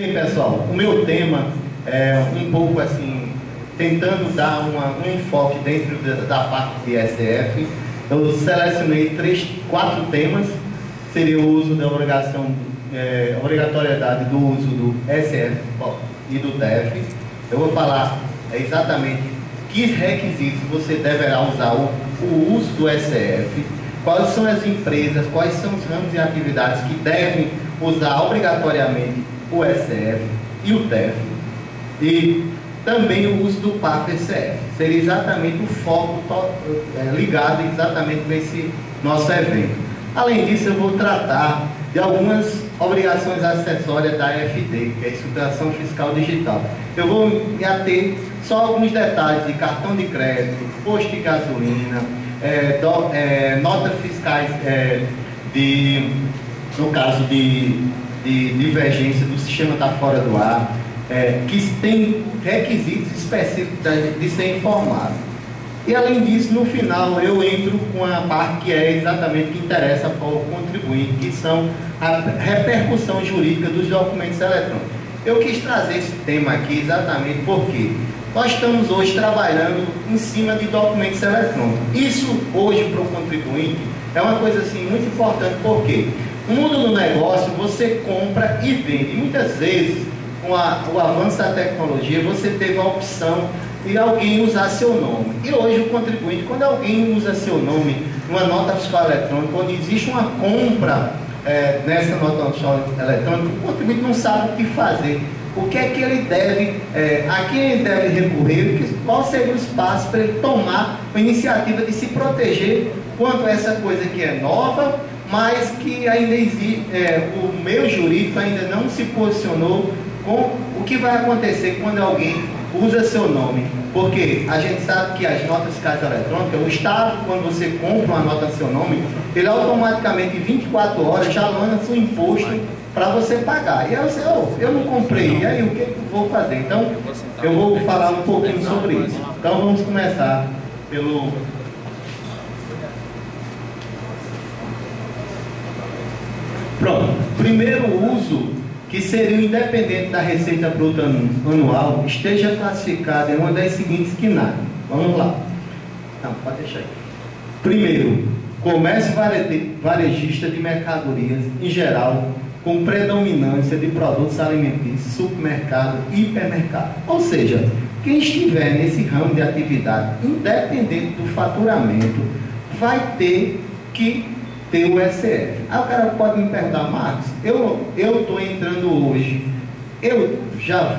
Bem, pessoal, o meu tema é um pouco assim, tentando dar um enfoque dentro da parte de SF. Eu selecionei quatro temas. Seria o uso da obrigatoriedade do uso do SF e do DEF. Eu vou falar exatamente que requisitos você deverá usar o uso do SF, quais são as empresas, quais são os ramos e atividades que devem usar obrigatoriamente o SF e o DEF, e também o uso do PAF-SF. Seria exatamente o foco ligado exatamente nesse nosso evento. Além disso, eu vou tratar de algumas obrigações acessórias da AFD, que é a Estruturação Fiscal Digital. Eu vou me ater só a alguns detalhes de cartão de crédito, posto de gasolina, notas fiscais no caso de divergência do sistema está fora do ar, que tem requisitos específicos de ser informado. E além disso, no final eu entro com a parte que é exatamente que interessa para o contribuinte, que são a repercussão jurídica dos documentos eletrônicos. Eu quis trazer esse tema aqui exatamente porque nós estamos hoje trabalhando em cima de documentos eletrônicos. Isso hoje para o contribuinte é uma coisa assim muito importante, porque no mundo do negócio você compra e vende. Muitas vezes, com o avanço da tecnologia, você teve a opção de alguém usar seu nome. E hoje o contribuinte, quando alguém usa seu nome numa nota fiscal eletrônica, onde existe uma compra nessa nota fiscal eletrônica, o contribuinte não sabe o que fazer. O que é que ele deve, a quem ele deve recorrer, qual seria o espaço para ele tomar a iniciativa de se proteger quanto a essa coisa que é nova, mas que ainda existe, o meio jurídico ainda não se posicionou com o que vai acontecer quando alguém usa seu nome. Porque a gente sabe que as notas fiscais eletrônicas, o Estado, quando você compra uma nota a seu nome, ele automaticamente em 24 horas já lança o imposto para você pagar. E aí você, eu não comprei, e aí o que eu vou fazer? Então, eu vou falar um pouquinho sobre isso. Então vamos começar pelo... Pronto, primeiro uso, que seria o independente da receita bruta anual, esteja classificado em uma das seguintes quinais. Vamos lá. Não, pode deixar aí. Primeiro, comércio varejista de mercadorias, em geral, com predominância de produtos alimentícios, supermercado e hipermercado. Ou seja, quem estiver nesse ramo de atividade, independente do faturamento, vai ter que ter o SF. Aí o cara pode me perguntar, Marcos, eu estou entrando hoje, eu já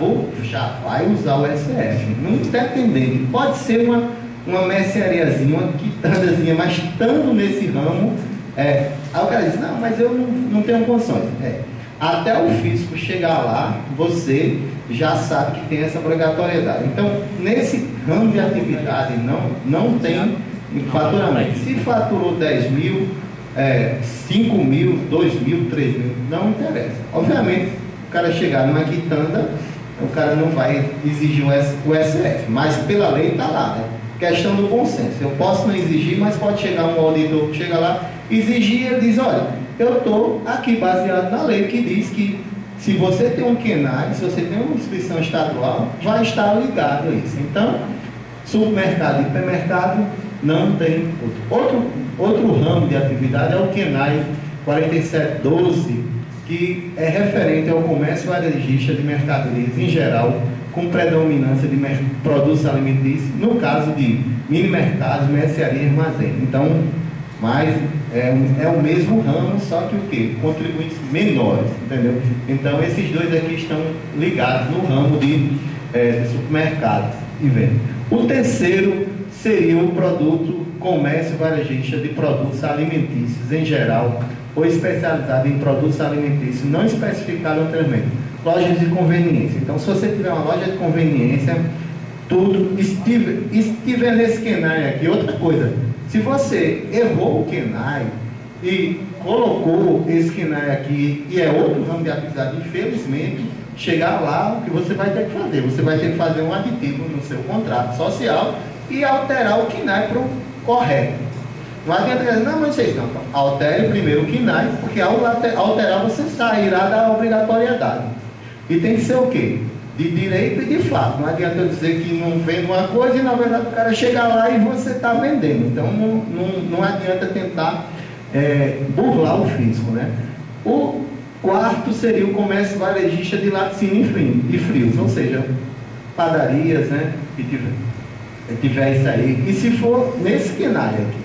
vai usar o SF, não independente, pode ser uma merceariazinha, uma quitandazinha, mas estando nesse ramo, aí o cara diz, não, mas eu não tenho condições. Até o fisco chegar lá, você já sabe que tem essa obrigatoriedade. Então, nesse ramo de atividade, não tem faturamento. Se faturou 10 mil, 5 mil, 2 mil, 3 mil, não interessa. Obviamente, o cara chegar numa quitanda, o cara não vai exigir o SF, mas pela lei está lá, né? Questão do bom senso. Eu posso não exigir, mas pode chegar um auditor que chega lá, exigir, ele diz, olha, eu estou aqui baseado na lei que diz que se você tem um QNAI, se você tem uma inscrição estadual, vai estar ligado a isso. Então, supermercado e hipermercado não tem outro ramo de atividade, é o QNAI 4712, que é referente ao comércio varejista de mercadorias em geral, com predominância de produtos alimentícios, no caso de mini mercados, mercearia e armazém. Então, mas é o mesmo ramo, só que o quê? Contribuintes menores, entendeu? Então, esses dois aqui estão ligados no ramo de supermercados e venda. O terceiro seria o produto comércio varejista de produtos alimentícios em geral, ou especializado em produtos alimentícios não especificado anteriormente, lojas de conveniência. Então, se você tiver uma loja de conveniência, tudo estiver nesse QNAI aqui. Outra coisa, se você errou o QNAI e colocou esse QNAI aqui e é outro ramo de atividade, infelizmente, chegar lá, o que você vai ter que fazer? Você vai ter que fazer um aditivo no seu contrato social e alterar o QNAI para o correto. Não adianta dizer, não, mas vocês não. Altere primeiro o QNAI, porque ao alterar você sairá da obrigatoriedade. E tem que ser o quê? De direito e de fato. Não adianta eu dizer que não vendo uma coisa e na verdade o cara chega lá e você está vendendo. Então não adianta tentar burlar o fisco, né? O quarto seria o comércio varejista de laticínio e frios, ou seja, padarias, né? Que tiver isso aí. E se for nesse cenário aqui.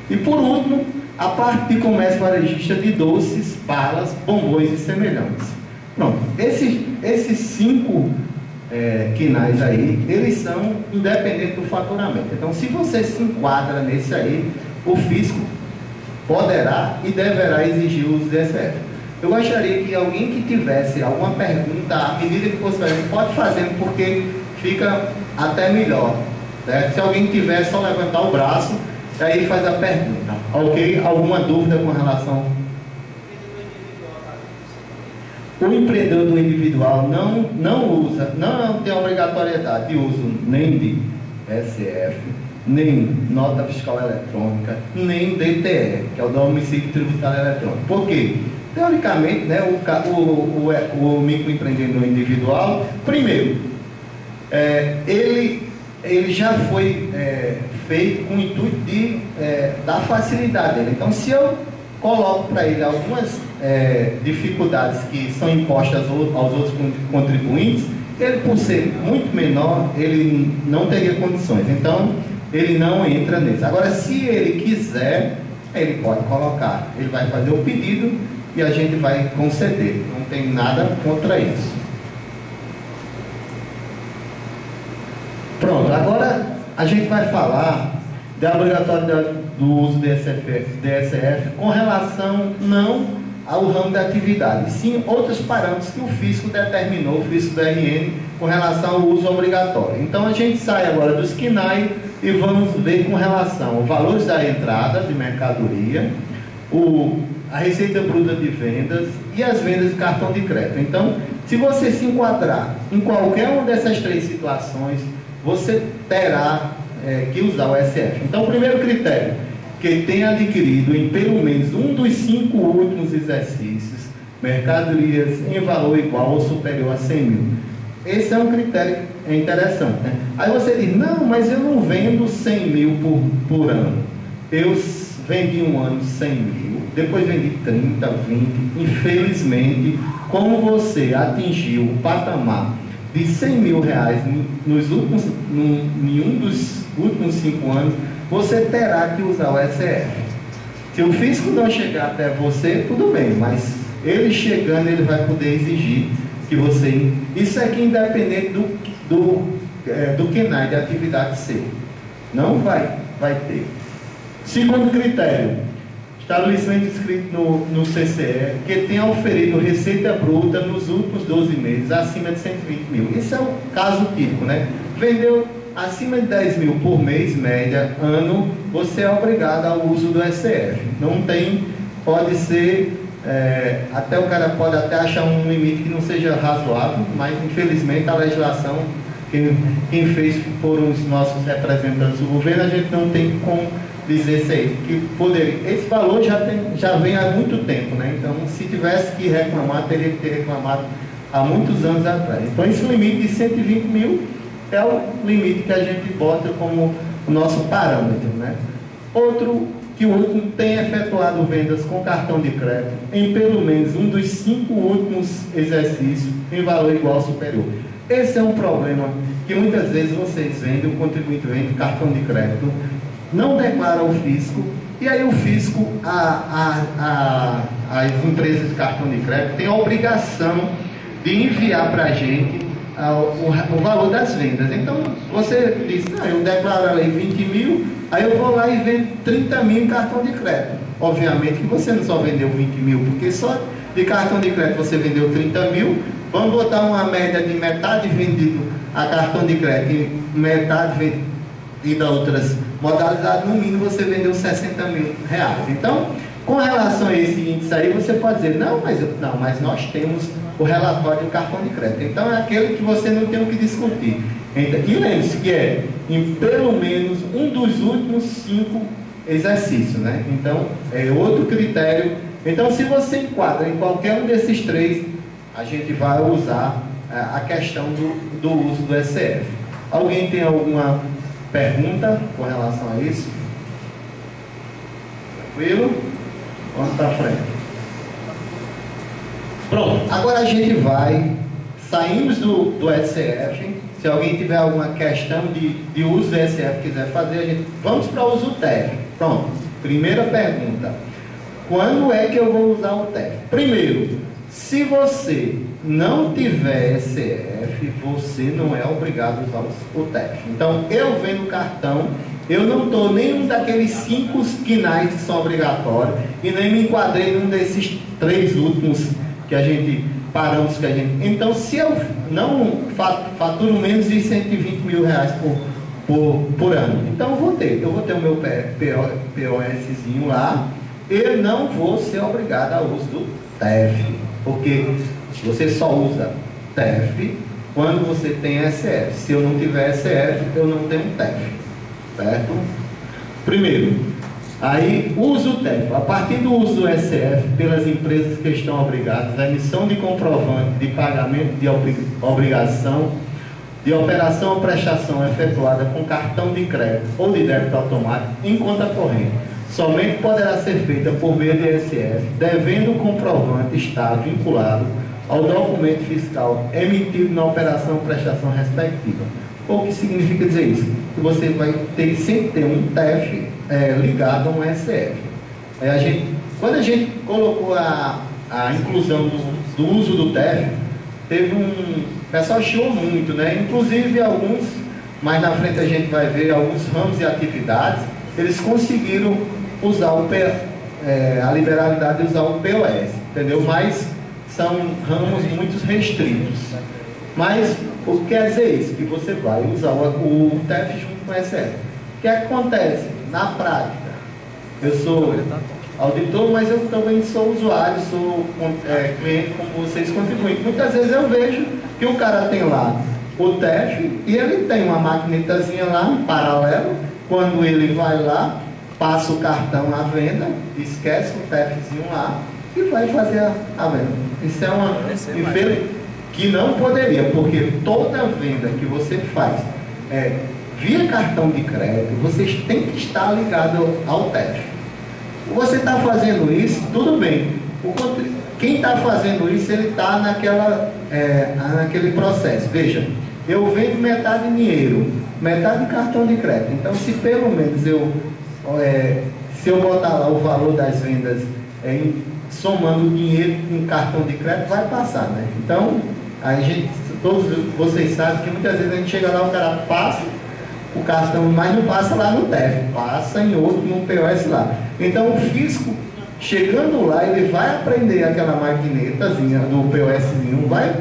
E por último, a parte de comércio varejista de doces, balas, bombons e semelhantes. Pronto, esses 5 quinais aí, eles são independentes do faturamento. Então, se você se enquadra nesse aí, o fisco poderá e deverá exigir o uso do DSF. Eu gostaria que alguém que tivesse alguma pergunta, à medida que fosse fazendo, pode fazer, porque fica até melhor. Certo? Se alguém tiver, só levantar o braço, e aí faz a pergunta. Ok? Alguma dúvida com relação? O empreendedor individual não usa, não tem obrigatoriedade de uso nem de SF, nem nota fiscal eletrônica, nem DTE, que é o domicílio tributário eletrônico. Por quê? Teoricamente, né, o microempreendedor individual, primeiro, ele já foi feito com o intuito de dar facilidade dele. Então, se eu coloco para ele algumas dificuldades que são impostas aos outros contribuintes, ele, por ser muito menor, ele não teria condições. Então, ele não entra nisso. Agora, se ele quiser, ele pode colocar. Ele vai fazer o pedido e a gente vai conceder. Não tem nada contra isso. Pronto, agora a gente vai falar da obrigatoriedade do uso do DSF com relação não ao ramo da atividade, sim outros parâmetros que o fisco determinou, o fisco do RN, com relação ao uso obrigatório. Então a gente sai agora dos KNAI e vamos ver com relação aos valores da entrada de mercadoria, a receita bruta de vendas e as vendas de cartão de crédito. Então, se você se enquadrar em qualquer uma dessas 3 situações, você terá que usar o SF. Então, o primeiro critério, que tenha adquirido em pelo menos um dos 5 últimos exercícios mercadorias em valor igual ou superior a 100 mil. Esse é um critério interessante, né? Aí você diz, não, mas eu não vendo 100 mil por ano. Eu vendi um ano 100 mil, depois vendi 30, 20. Infelizmente, como você atingiu o patamar de 100 mil reais em um dos últimos 5 anos, você terá que usar o SF. Se o fisco não chegar até você, tudo bem, mas ele chegando, ele vai poder exigir que você... Isso aqui independente do KNAI, de atividade C. Não vai ter. Segundo critério, estabelecimento inscrito no CCE, que tenha oferido receita bruta nos últimos 12 meses acima de 120 mil. Isso é um caso típico, né? Vendeu acima de 10 mil por mês, média, ano, você é obrigado ao uso do SF. Não tem, pode ser, até o cara pode até achar um limite que não seja razoável, mas infelizmente a legislação, quem fez foram os nossos representantes do governo, a gente não tem como dizer isso aí, que poderia. Esse valor já vem há muito tempo, né? Então, se tivesse que reclamar, teria que ter reclamado há muitos anos atrás. Então, esse limite de 120 mil é o limite que a gente bota como o nosso parâmetro, né? Outro, que o último tenha efetuado vendas com cartão de crédito em pelo menos um dos 5 últimos exercícios em valor igual ou superior. Esse é um problema que muitas vezes vocês vendem, o contribuinte vende cartão de crédito, não declara ao fisco, e aí o fisco, as empresas de cartão de crédito têm a obrigação de enviar para a gente o valor das vendas. Então, você diz, não, eu declaro ali 20 mil, aí eu vou lá e vendo 30 mil em cartão de crédito. Obviamente que você não só vendeu 20 mil, porque só de cartão de crédito você vendeu 30 mil, vamos botar uma média de metade vendido a cartão de crédito e metade vendido a outras modalidades, no mínimo você vendeu 60 mil reais. Então, com relação a esse índice aí, você pode dizer, mas nós temos o relatório do cartão de crédito. Então, é aquele que você não tem o que discutir. Então, e lembre-se que é em pelo menos um dos últimos 5 exercícios, né? Então, é outro critério. Então, se você enquadra em qualquer um desses 3, a gente vai usar a questão do uso do SF. Alguém tem alguma pergunta com relação a isso? Tranquilo? Vamos para frente. Pronto, agora a gente vai, saímos do SF. Se alguém tiver alguma questão de uso do SF, quiser fazer, vamos para o uso do TEF. Pronto, primeira pergunta: quando é que eu vou usar o TEF? Primeiro, se você não tiver SF, você não é obrigado a usar o TEF. Então, eu vendo cartão, eu não estou nenhum daqueles 5 quinais que são obrigatórios e nem me enquadrei num desses 3 últimos que a gente paramos. Então, se eu não faturo menos de 120 mil reais por ano, então eu vou ter o meu POSzinho lá, eu não vou ser obrigado ao uso do TEF, porque você só usa TEF quando você tem SF. Se eu não tiver SF, eu não tenho TEF, certo? Primeiro, aí uso o TEF. A partir do uso do SF pelas empresas que estão obrigadas, a emissão de comprovante de pagamento de obrigação de operação ou prestação efetuada com cartão de crédito ou de débito automático em conta corrente somente poderá ser feita por meio de SF, devendo o comprovante estar vinculado ao documento fiscal emitido na operação ou prestação respectiva. O que significa dizer isso? Que você vai ter sempre ter um TEF ligado a um SF. Quando a gente colocou a inclusão do uso do TEF, o pessoal chiou muito, né? Inclusive alguns, mais na frente a gente vai ver alguns ramos e atividades, eles conseguiram usar a liberalidade de usar o POS, entendeu? Mas são ramos muito restritos. Mas o que quer dizer isso? Que você vai usar o TEF junto com o SF. O que acontece? Na prática, eu sou auditor, mas eu também sou usuário, sou cliente como vocês contribuintes. Muitas vezes eu vejo que o cara tem lá o TEF e ele tem uma maquinetazinha lá, um paralelo. Quando ele vai lá, passa o cartão à venda, esquece o TEFzinho lá e vai fazer a venda. Isso é uma que não poderia, porque toda venda que você faz via cartão de crédito, vocês têm que estar ligado ao TEF. Você está fazendo isso, tudo bem. Quem está fazendo isso, ele está naquele processo. Veja, eu vendo metade dinheiro, metade cartão de crédito. Então, se pelo menos se eu botar lá o valor das vendas somando o dinheiro em cartão de crédito, vai passar, né? Então, todos vocês sabem que muitas vezes a gente chega lá, o cara passa o cartão, mas não passa lá no TEF, passa em outro, no POS lá. Então, o fisco, chegando lá, ele vai aprender aquela maquinetazinha do POSzinho, vai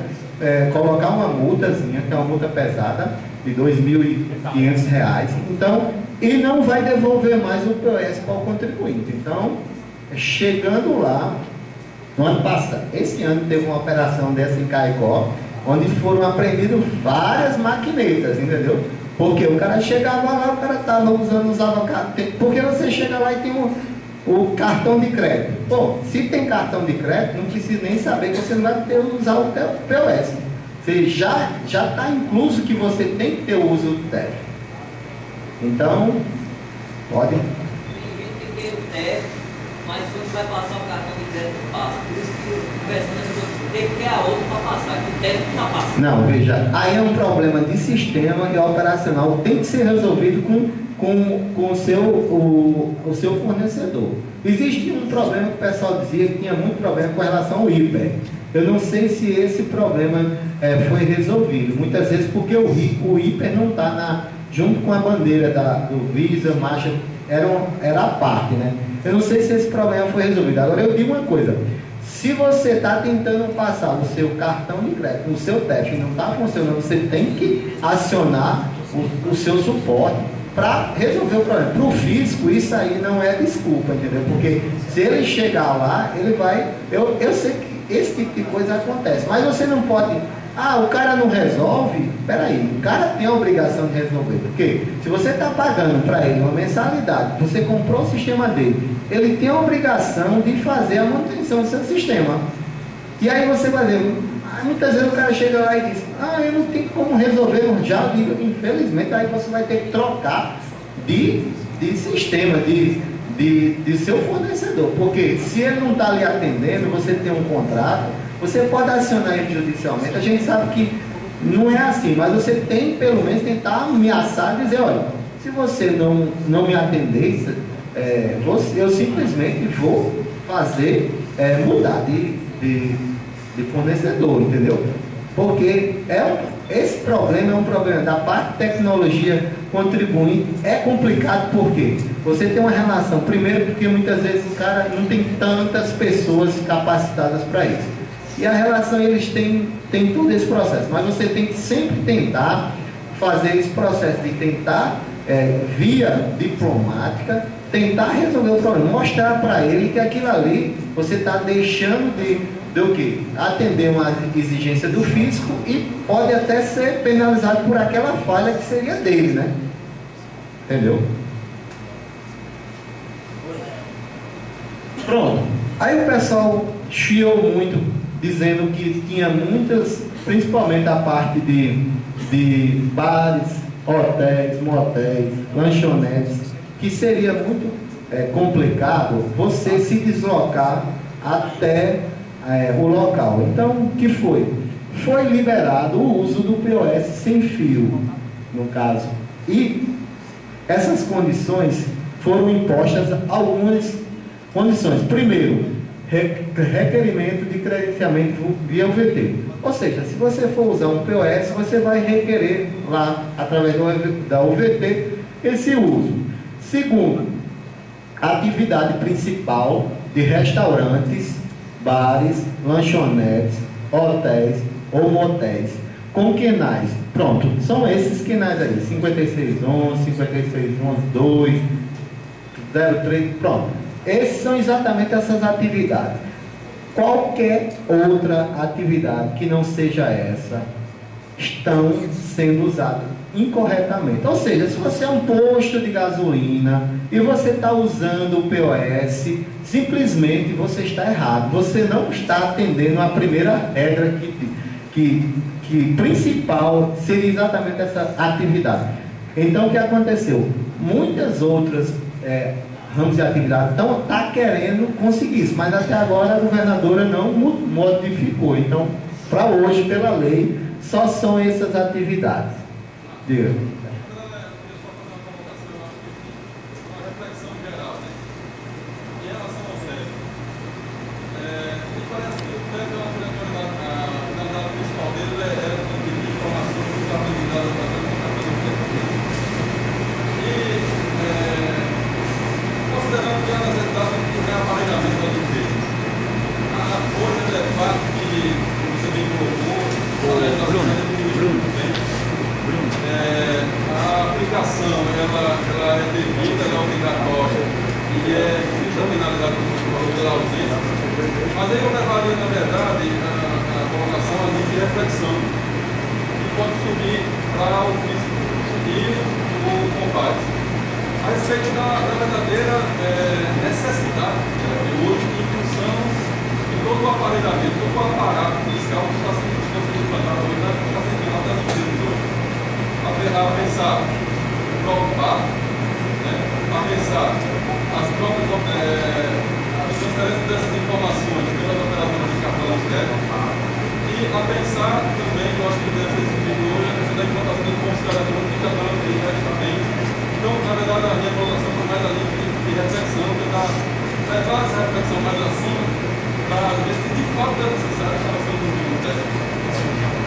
colocar uma multazinha, que é uma multa pesada, de R$2.500, então, e não vai devolver mais o POS para o contribuinte. Então, chegando lá, no ano passado, esse ano teve uma operação dessa em Caicó, onde foram apreendidas várias maquinetas, entendeu? Porque o cara chegava lá, o cara estava usava cartão, porque você chega lá e tem o cartão de crédito. Pô, se tem cartão de crédito, não precisa nem saber que você não vai ter usar o POS. Você já está incluso que você tem que ter o uso do TEF. Então, pode. Ninguém tem que ter o TEF, mas quando vai passar o cartão de crédito, passa. Por isso que conversando tem que ter a outra para passar, que o TEF não está passando. Não, veja, aí é um problema de sistema e operacional, tem que ser resolvido com o seu fornecedor. Existe um problema que o pessoal dizia que tinha muito problema com relação ao hiper. Eu não sei se esse problema foi resolvido. Muitas vezes porque o hiper não está junto com a bandeira do Visa, Marcha, era a parte, né? Eu não sei se esse problema foi resolvido. Agora eu digo uma coisa: se você está tentando passar o seu cartão de crédito, o seu TEF e não está funcionando, você tem que acionar o seu suporte para resolver o problema. Para o fisco, isso aí não é desculpa, entendeu? Porque se ele chegar lá, ele vai... Eu sei que esse tipo de coisa acontece, mas você não pode... o cara não resolve. Peraí, o cara tem a obrigação de resolver. Porque se você está pagando para ele uma mensalidade, você comprou o sistema dele, ele tem a obrigação de fazer a manutenção do seu sistema. E aí você vai dizer, Aí muitas vezes o cara chega lá e diz, eu não tenho como resolver já. Eu digo, infelizmente, aí você vai ter que trocar de sistema, de seu fornecedor. Porque se ele não está lhe atendendo, você tem um contrato, você pode acionar ele judicialmente. A gente sabe que não é assim, mas você tem pelo menos tentar ameaçar e dizer, olha, se você não me atender, eu simplesmente vou fazer mudar de fornecedor, entendeu? Porque esse problema é um problema da parte de tecnologia contribuinte. É complicado porque você tem uma relação, primeiro porque muitas vezes o cara não tem tantas pessoas capacitadas para isso, e a relação, eles têm todo esse processo, mas você tem que sempre tentar fazer esse processo de tentar via diplomática, tentar resolver o problema, mostrar para ele que aquilo ali você está deixando de o quê? Atender uma exigência do físico e pode até ser penalizado por aquela falha que seria dele, né? Entendeu? Pronto. Aí o pessoal chiou muito, dizendo que tinha muitas, principalmente a parte de bares, hotéis, motéis, lanchonetes, que seria muito complicado você se deslocar até o local. Então, o que foi? Foi liberado o uso do POS sem fio, no caso. E essas condições foram impostas algumas condições. Primeiro, requerimento de credenciamento via UVT. Ou seja, se você for usar um POS, você vai requerer lá, através da UVT, esse uso. Segundo, atividade principal de restaurantes, bares, lanchonetes, hotéis ou motéis, com quinais. Pronto, são esses quinais aí, 5611, 5611, 2, 03, pronto. Esses são exatamente essas atividades. Qualquer outra atividade que não seja essa, estão sendo usadas incorretamente. Ou seja, se você é um posto de gasolina e você está usando o POS, simplesmente você está errado. Você não está atendendo a primeira regra que principal seria exatamente essa atividade. Então, o que aconteceu? Muitas outras ramos de atividade estão querendo conseguir isso, mas até agora a governadora não modificou. Então, para hoje, pela lei, só são essas atividades. Diga.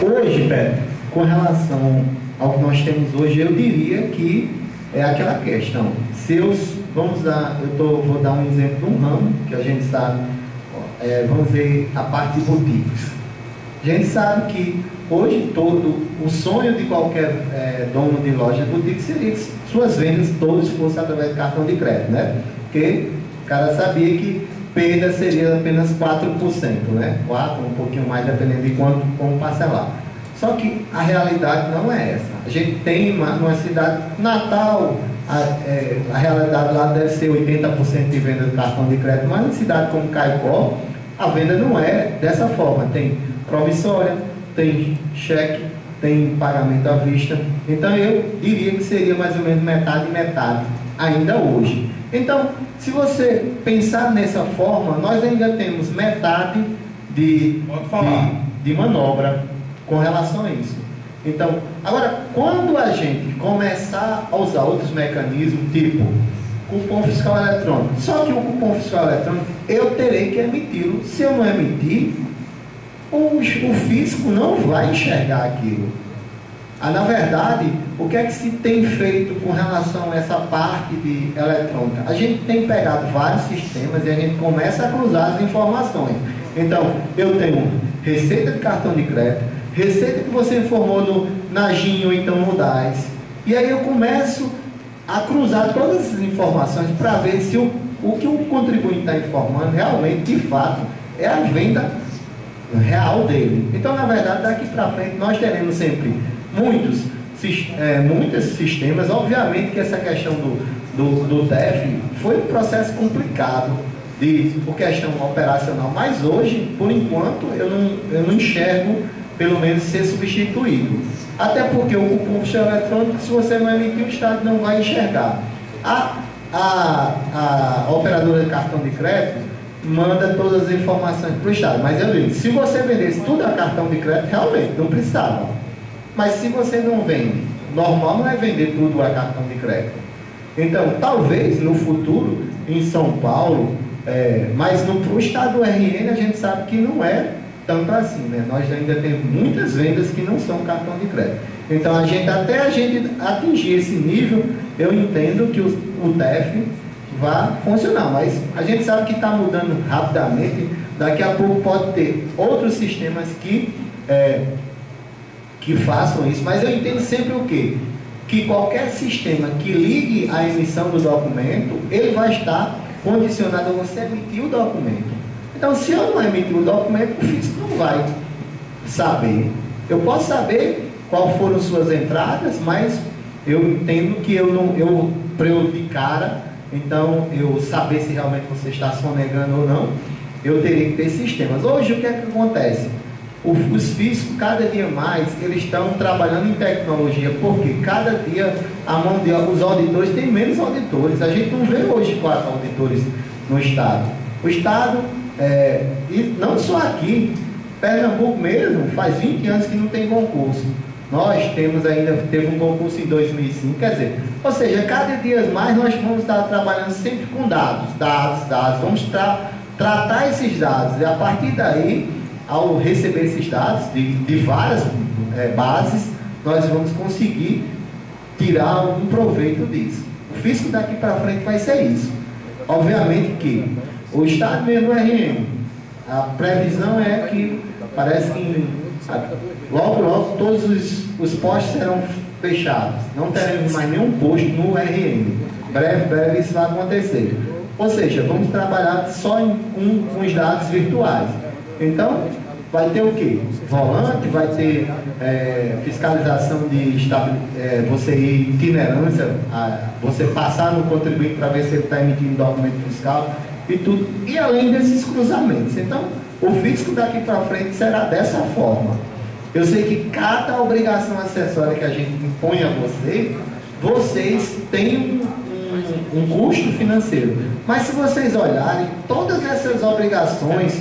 Hoje, Pedro, com relação ao que nós temos hoje, eu diria que é aquela questão. Vou dar um exemplo de um ramo que a gente sabe, vamos ver a parte de boutiques. A gente sabe que hoje o sonho de qualquer dono de loja de boutique seria que suas vendas todas fossem através de cartão de crédito, né? Porque o cara sabia que perda seria apenas 4%, né? 4%, um pouquinho mais, dependendo de como parcelar. Só que a realidade não é essa. A gente tem uma cidade, Natal, a realidade lá deve ser 80% de venda de cartão de crédito, mas em cidade como Caicó, a venda não é dessa forma. Tem promissória, tem cheque, tem pagamento à vista. Então eu diria que seria mais ou menos metade e metade ainda hoje. Então, se você pensar nessa forma, nós ainda temos metade de manobra com relação a isso. Então, agora, quando a gente começar a usar outros mecanismos, tipo cupom fiscal eletrônico, só que o cupom fiscal eletrônico eu terei que emiti-lo. Se eu não emitir, o fisco não vai enxergar aquilo. Na verdade, o que é que se tem feito com relação a essa parte de eletrônica? A gente tem pegado vários sistemas e a gente começa a cruzar as informações. Então, eu tenho receita de cartão de crédito, receita que você informou na GIN ou então no DAS, e aí eu começo a cruzar todas essas informações para ver se o que o contribuinte está informando realmente, de fato, é a venda real dele. Então, na verdade, daqui para frente nós teremos sempre muitos sistemas. Obviamente que essa questão do DEF foi um processo complicado por questão operacional, mas hoje, por enquanto, eu não enxergo pelo menos ser substituído. Até porque o cupom fiscal eletrônico, se você não emitir, o Estado não vai enxergar. A operadora de cartão de crédito manda todas as informações para o Estado. Mas eu digo, se você vendesse tudo a cartão de crédito, realmente não precisava. Mas se você não vende, normal não é vender tudo a cartão de crédito. Então, talvez no futuro, em São Paulo, mas para o Estado do RN a gente sabe que não é tanto assim, né? Nós ainda temos muitas vendas que não são cartão de crédito. Então, até a gente atingir esse nível, eu entendo que o DEF vai funcionar, mas a gente sabe que está mudando rapidamente. Daqui a pouco pode ter outros sistemas que façam isso, mas eu entendo sempre o quê? Que qualquer sistema que ligue a emissão do documento, ele vai estar condicionado a você emitir o documento. Então, se eu não emitir o documento, o fisco não vai saber. Eu posso saber qual foram suas entradas, mas eu entendo que para eu de cara, então eu saber se realmente você está sonegando ou não, eu teria que ter sistemas. Hoje, o que é que acontece? Os fiscos, cada dia mais, eles estão trabalhando em tecnologia, porque cada dia os auditores têm menos auditores. A gente não vê hoje 4 auditores no Estado. O Estado, e não só aqui, Pernambuco mesmo, faz 20 anos que não tem concurso. Nós teve um concurso em 2005, quer dizer, ou seja, cada dia mais nós vamos estar trabalhando sempre com dados, vamos tratar esses dados, e a partir daí, ao receber esses dados de várias bases, nós vamos conseguir tirar um proveito disso. O fisco daqui para frente vai ser isso. Obviamente que o Estado mesmo do RN, a previsão é que parece que logo todos os postos serão fechados. Não teremos mais nenhum posto no RN. Breve isso vai acontecer. Ou seja, vamos trabalhar só com os dados virtuais. Então, vai ter o quê? Volante, vai ter fiscalização de você ir itinerância, você passar no contribuinte para ver se ele está emitindo documento fiscal e tudo. E além desses cruzamentos. Então, o fisco daqui para frente será dessa forma. Eu sei que cada obrigação acessória que a gente impõe a vocês têm um custo financeiro. Mas se vocês olharem, todas essas obrigações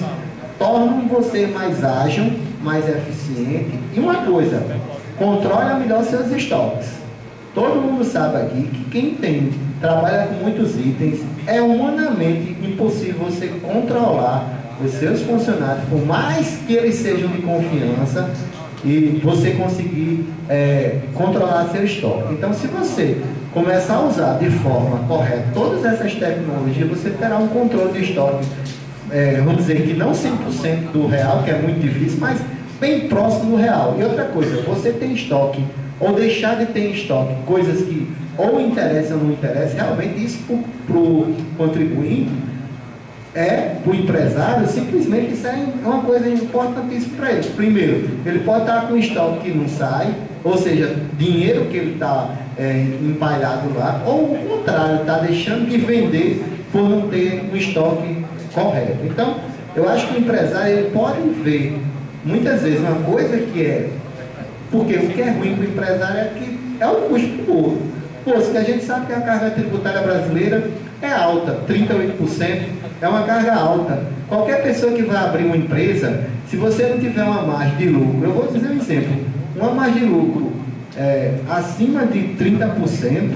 tornam você mais ágil, mais eficiente. E uma coisa, controle melhor seus estoques. Todo mundo sabe aqui que quem trabalha com muitos itens, é humanamente impossível você controlar os seus funcionários, por mais que eles sejam de confiança, e você conseguir controlar seu estoque. Então, se você começar a usar de forma correta todas essas tecnologias, você terá um controle de estoque, vamos dizer que não 100% do real, que é muito difícil, mas bem próximo do real. E outra coisa, você tem estoque, ou deixar de ter estoque, coisas que ou interessam ou não interessam, realmente isso para o contribuinte, para o empresário, simplesmente isso é uma coisa importantíssima para ele. Primeiro, ele pode estar com estoque que não sai, ou seja, dinheiro que ele está empalhado lá, ou o contrário, está deixando de vender por não ter um estoque correto. Então, eu acho que o empresário ele pode ver muitas vezes uma coisa que é... Porque o que é ruim para o empresário é que é o custo do bolo. Posto que a gente sabe que a carga tributária brasileira é alta, 38%, é uma carga alta. Qualquer pessoa que vai abrir uma empresa, se você não tiver uma margem de lucro, eu vou dizer um exemplo, uma margem de lucro acima de 30%,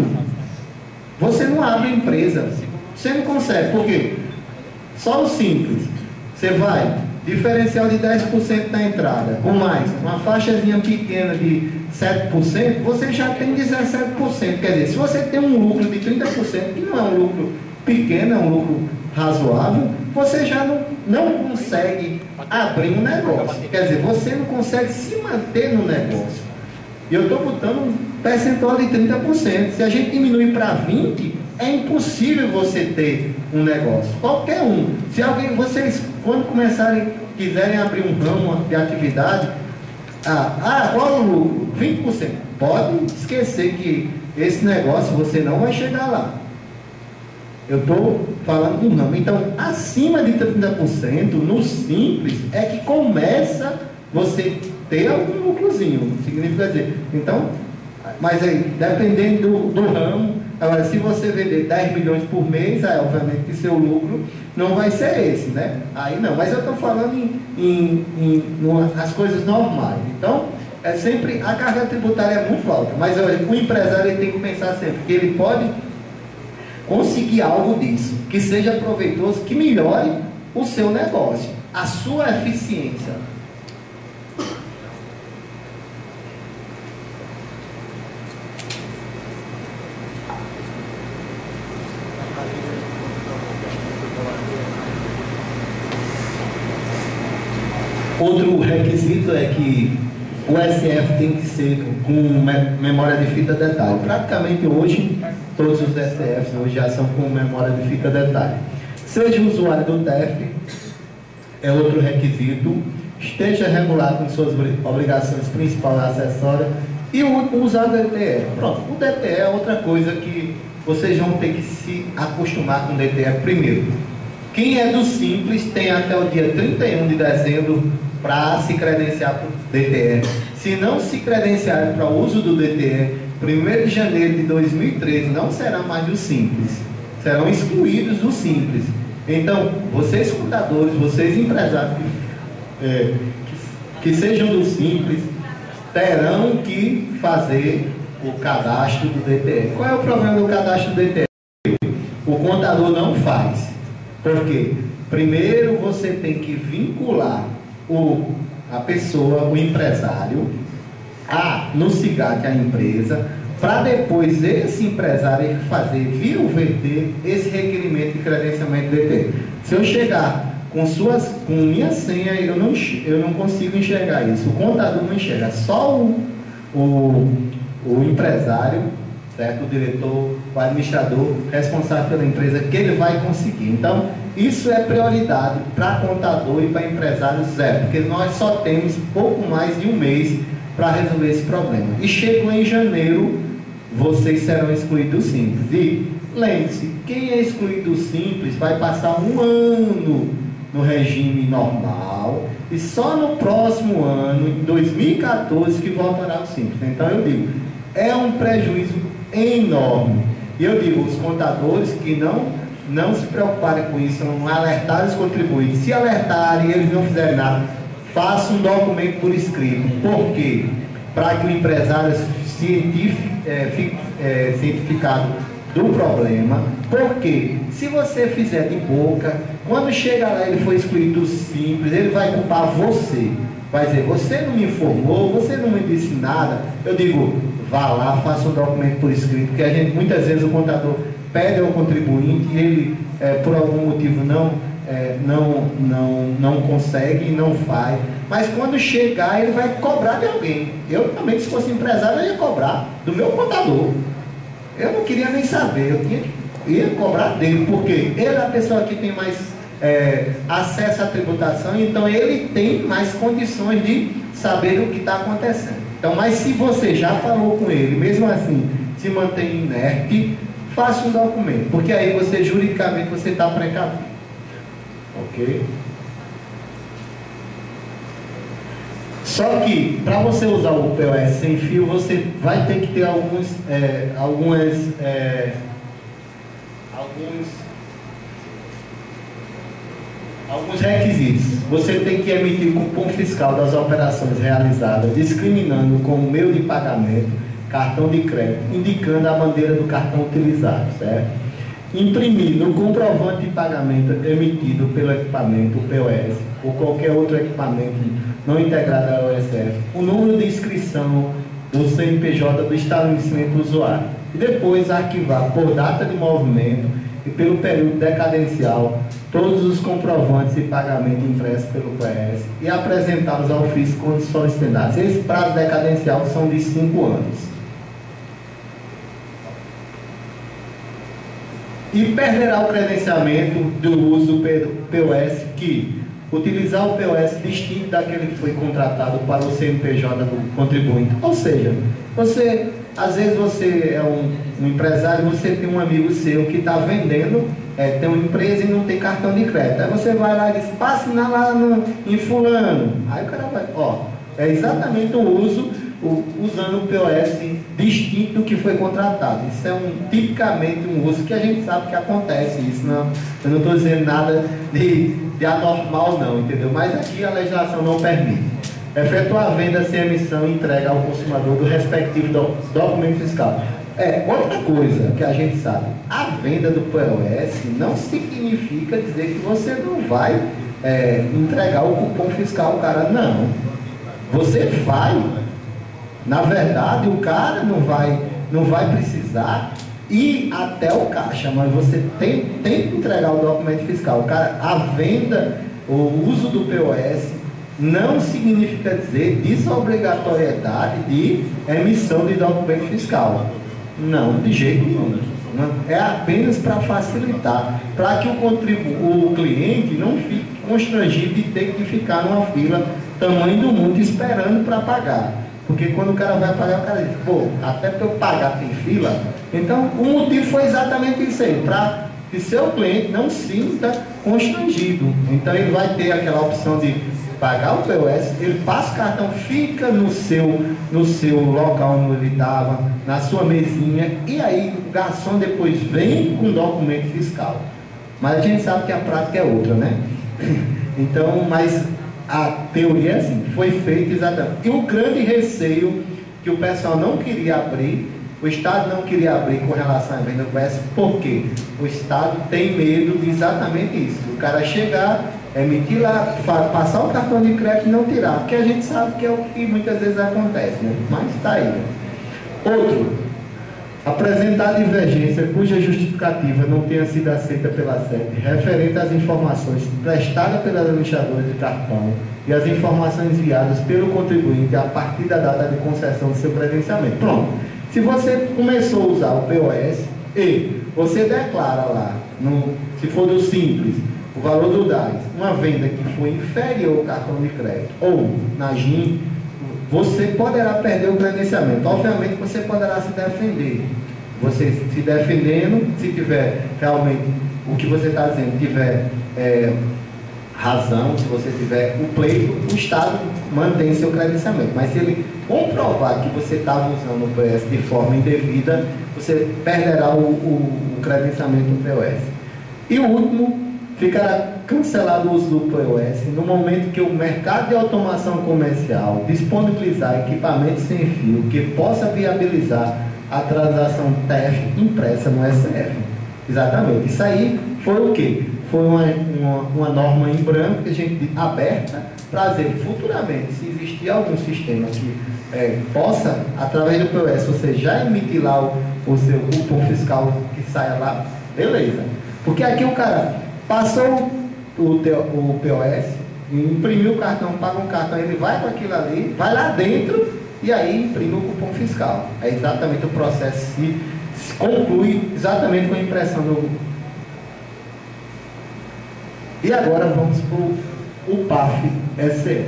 você não abre empresa, você não consegue. Por quê? Só o simples, você vai, diferencial de 10% na entrada, com mais, uma faixazinha pequena de 7%, você já tem 17%. Quer dizer, se você tem um lucro de 30%, que não é um lucro pequeno, é um lucro razoável, você já não consegue abrir um negócio. Quer dizer, você não consegue se manter no negócio. E eu estou botando um percentual de 30%. Se a gente diminuir para 20%, é impossível você ter um negócio. Qualquer um. Se alguém, vocês, quando quiserem abrir um ramo de atividade, qual o lucro? 20%. Pode esquecer que esse negócio você não vai chegar lá. Eu estou falando do ramo. Então, acima de 30%, no simples, é que começa você ter algum lucrozinho. Significa dizer. Então, mas aí, dependendo do ramo, agora, se você vender 10 milhões por mês, obviamente que seu lucro não vai ser esse, né? Aí não, mas eu estou falando as coisas normais. Então, sempre, a carga tributária é muito alta, mas o empresário ele tem que pensar sempre que ele pode conseguir algo disso, que seja proveitoso, que melhore o seu negócio, a sua eficiência. Outro requisito é que o SF tem que ser com memória de fita detalhe. Praticamente hoje, todos os SFs hoje já são com memória de fita detalhe. Seja usuário do TEF, é outro requisito. Esteja regulado com suas obrigações principais e acessórias. E o último, usar o DTE. Pronto, o DTE é outra coisa que vocês vão ter que se acostumar com o DTE primeiro. Quem é do Simples tem até o dia 31 de dezembro para se credenciar para o DTE. Se não se credenciarem para o uso do DTE, 1º de janeiro de 2013 não será mais do Simples. Serão excluídos do Simples. Então, vocês contadores, vocês empresários que sejam do Simples, terão que fazer o cadastro do DTE. Qual é o problema do cadastro do DTE? O contador não faz. Por quê? Primeiro você tem que vincular a pessoa, o empresário, no SIGAT, a empresa, para depois esse empresário fazer via o VT esse requerimento de credenciamento do DTE. Se eu chegar com minha senha, eu não consigo enxergar isso. O contador não enxerga, só o empresário, certo? O diretor, o administrador responsável pela empresa, que ele vai conseguir. Então, isso é prioridade para contador e para empresário zero, porque nós só temos pouco mais de um mês para resolver esse problema. E chegou em janeiro, vocês serão excluídos do Simples. E lembre-se, quem é excluído do Simples vai passar um ano no regime normal e só no próximo ano, em 2014, que voltará ao Simples. Então eu digo, é um prejuízo enorme. E eu digo, os contadores que não se preocuparem com isso, não alertarem os contribuintes. Se alertarem e eles não fizerem nada, faça um documento por escrito. Por quê? Para que o empresário fique cientificado do problema. Porque se você fizer de boca, quando chega lá ele foi excluído do Simples, ele vai culpar você. Vai dizer, você não me informou, você não me disse nada. Eu digo, vá lá, faça um documento por escrito, porque muitas vezes o contador pede ao contribuinte e ele, por algum motivo, não consegue e não faz. Mas quando chegar, ele vai cobrar de alguém. Eu também, se fosse empresário, eu ia cobrar do meu contador. Eu não queria nem saber, ia cobrar dele, porque ele é a pessoa que tem mais acesso à tributação, então ele tem mais condições de saber o que está acontecendo. Então, mas se você já falou com ele, mesmo assim, se mantém inerte, faça um documento, porque aí você, juridicamente, você está precavido. Ok? Só que, para você usar o POS sem fio, você vai ter que ter alguns requisitos. Você tem que emitir o cupom fiscal das operações realizadas, discriminando como meio de pagamento cartão de crédito, indicando a bandeira do cartão utilizado, certo? Imprimir no comprovante de pagamento emitido pelo equipamento, o POS, ou qualquer outro equipamento não integrado à OSF, o número de inscrição do CNPJ do estabelecimento do usuário. E depois arquivar por data de movimento e pelo período decadencial todos os comprovantes de pagamento impressos pelo POS e apresentá-los ao fisco quando solicitados. Esse prazo decadencial são de 5 anos. E perderá o credenciamento do uso do POS que utilizar o POS distinto daquele que foi contratado para o CNPJ do contribuinte. Ou seja, às vezes você é um empresário, você tem um amigo seu que está vendendo, tem uma empresa e não tem cartão de crédito. Aí você vai lá e diz, passe lá em fulano. Aí o cara vai, é exatamente o uso, usando o POS distinto do que foi contratado. Isso é tipicamente um uso que a gente sabe que acontece. Isso não, eu não estou dizendo nada de anormal não, entendeu? Mas aqui a legislação não permite. Efetuar a venda sem emissão e entrega ao consumidor do respectivo documento fiscal. Outra coisa que a gente sabe, a venda do POS não significa dizer que você não vai entregar o cupom fiscal ao cara, não. Você vai. Na verdade, o cara não vai precisar ir até o caixa, mas você tem que entregar o documento fiscal. O cara, a venda, o uso do POS não significa dizer desobrigatoriedade de emissão de documento fiscal. Não, de jeito nenhum. É apenas para facilitar, para que o cliente não fique constrangido de ter que ficar numa fila tamanho do mundo esperando para pagar. Porque quando o cara vai pagar, o cara diz, até para eu pagar tem fila. Então, o motivo foi exatamente isso aí, para que seu cliente não sinta constrangido. Então, ele vai ter aquela opção de pagar o POS, ele passa o cartão, fica no seu local onde ele estava, na sua mesinha, e aí o garçom depois vem com o documento fiscal. Mas a gente sabe que a prática é outra, né? Então, mas a teoria é assim, foi feita exatamente. E o grande receio que o pessoal não queria abrir, o Estado não queria abrir com relação à venda do POS, porque o Estado tem medo de exatamente isso. O cara chegar, emitir lá, passar o cartão de crédito e não tirar, porque a gente sabe que é o que muitas vezes acontece, né? Mas está aí. Né? Outro, apresentar divergência cuja justificativa não tenha sido aceita pela SEP, referente às informações prestadas pela administradora de cartão e as informações enviadas pelo contribuinte a partir da data de concessão do seu credenciamento. Pronto. Se você começou a usar o POS e você declara lá, se for do Simples, o valor do DAS, uma venda que foi inferior ao cartão de crédito ou na GIM, você poderá perder o credenciamento. Obviamente você poderá se defender. Você se defendendo, se tiver realmente o que você está dizendo, tiver razão, se você tiver o pleito, o Estado mantém seu credenciamento. Mas se ele comprovar que você estava usando o POS de forma indevida, você perderá o credenciamento do POS. E o último, ficará cancelado o uso do POS no momento que o mercado de automação comercial disponibilizar equipamentos sem fio que possa viabilizar a transação TEF impressa no SF. Exatamente. Isso aí foi o quê? Foi uma norma em branco que a gente aberta para dizer futuramente, se existir algum sistema que possa, através do POS, você já emitir lá o seu cupom fiscal que saia lá, beleza. Porque aqui o cara passou o POS, imprimiu o cartão, paga um cartão, ele vai para aquilo ali, vai lá dentro e aí imprime o cupom fiscal. É exatamente o processo se conclui exatamente com a impressão do... E agora vamos para o PAF-SF.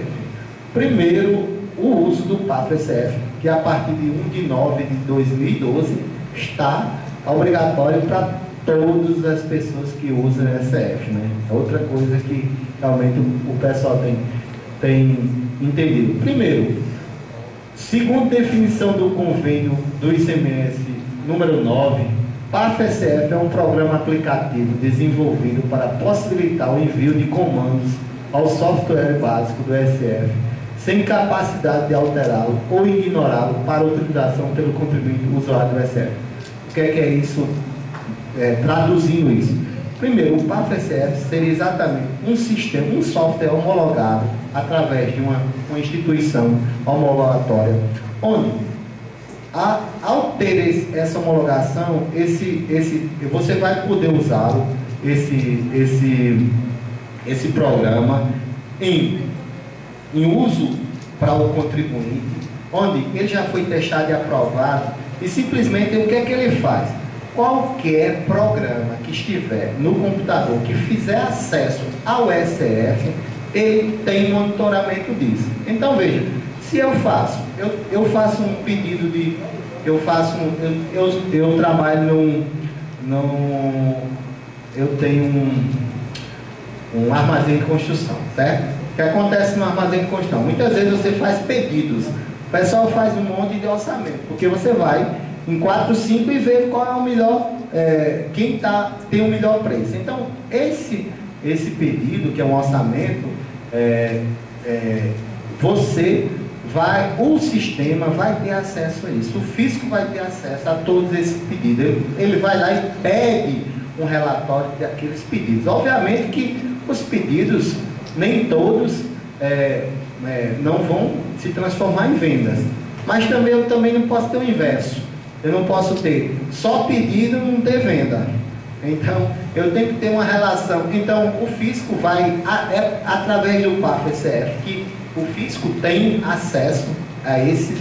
Primeiro, o uso do PAF-SF, que a partir de 1 de 9 de 2012 está obrigatório para todas as pessoas que usam SF, né? Outra coisa que realmente o pessoal tem entendido. Primeiro, segundo definição do convênio do ICMS número 9, PAF-SF é um programa aplicativo desenvolvido para possibilitar o envio de comandos ao software básico do SF, sem capacidade de alterá-lo ou ignorá-lo para utilização pelo contribuinte usuário do SF. O que é isso? Traduzindo isso. Primeiro, o PAF-SF seria exatamente um sistema, um software homologado através de uma instituição homologatória, onde, ao ter essa homologação, você vai poder usá-lo, esse programa, em uso para o contribuinte, onde ele já foi testado e aprovado, e simplesmente o que é que ele faz? Qualquer programa que estiver no computador que fizer acesso ao SF, ele tem monitoramento disso. Então veja, se eu faço um pedido de, eu trabalho eu tenho um armazém de construção, certo? O que acontece no armazém de construção? Muitas vezes você faz pedidos, o pessoal faz um monte de orçamento, porque você vai em 4, 5 e ver qual é o melhor, quem tem o melhor preço. Então, esse pedido, que é um orçamento, o sistema vai ter acesso a isso, o fisco vai ter acesso a todos esses pedidos. Ele vai lá e pede um relatório daqueles pedidos. Obviamente que os pedidos, nem todos não vão se transformar em vendas, mas eu também não posso ter o inverso. Eu não posso ter só pedido e não ter venda. Então, eu tenho que ter uma relação. Então, o fisco vai, através do PAF-SF, que o fisco tem acesso a esses